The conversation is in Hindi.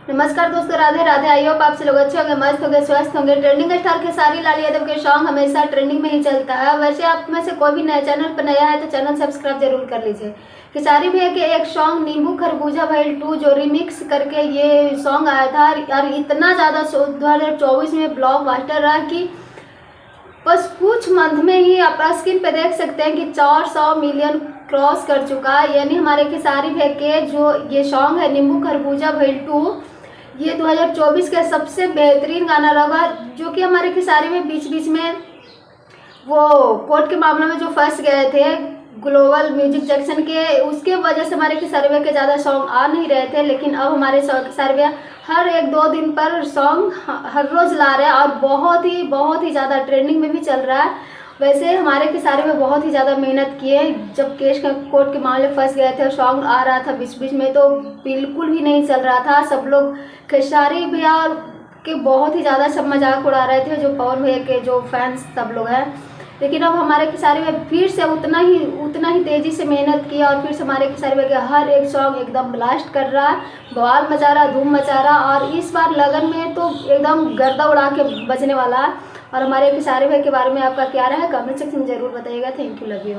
नमस्कार दोस्तों, राधे राधे। आई होप आप से लोग अच्छे होंगे, मस्त होंगे, स्वस्थ होंगे। ट्रेंडिंग स्टार खेसारी लाल यादव के सॉन्ग हमेशा ट्रेंडिंग में ही चलता है। वैसे आप में से कोई भी नया चैनल पर नया है तो चैनल सब्सक्राइब जरूर कर लीजिए। खेसारी भैया के एक सॉन्ग नींबू खरबूजा भइल 2 जो रिमिक्स करके ये सॉन्ग आया था और इतना ज़्यादा 2024 में ब्लॉकबस्टर रहा कि बस कुछ मंथ में ही आप स्क्रीन पे देख सकते हैं कि 400 मिलियन क्रॉस कर चुका है। यानी हमारे खेसारी भैया के जो ये सॉन्ग है नींबू खरबूजा भइल 2, ये 2024 का सबसे बेहतरीन गाना रहा, जो कि हमारे खेसारी में बीच बीच में वो कोर्ट के मामले में जो फंस गए थे ग्लोबल म्यूजिक जंक्शन के, उसके वजह से हमारे खेसारी भैया के ज़्यादा सॉन्ग आ नहीं रहे थे। लेकिन अब हमारे खेसारी भैया हर 1-2 दिन पर सॉन्ग हर रोज़ ला रहे हैं और बहुत ही ज़्यादा ट्रेंडिंग में भी चल रहा है। वैसे हमारे खेसारी में बहुत ही ज़्यादा मेहनत किए। जब केस का कोर्ट के मामले फंस गए थे, सॉन्ग आ रहा था बीच बीच में तो बिल्कुल भी नहीं चल रहा था। सब लोग खेसारी भैया के बहुत ही ज़्यादा सब मजाक उड़ा रहे थे, जो पवन भैया के जो फैंस सब लोग हैं। लेकिन अब हमारे खेसारी भैया फिर से उतना ही तेज़ी से मेहनत किया और फिर से हमारे खेसारी भैया के हर एक सॉन्ग एकदम ब्लास्ट कर रहा है, बवाल मचा रहा, धूम मचा रहा। और इस बार लगन में तो एकदम गर्दा उड़ा के बजने वाला है। और हमारे खेसारी भैया के बारे में आपका क्या राय है, कमेंट सेक्शन में जरूर बताइएगा। Thank you, love you.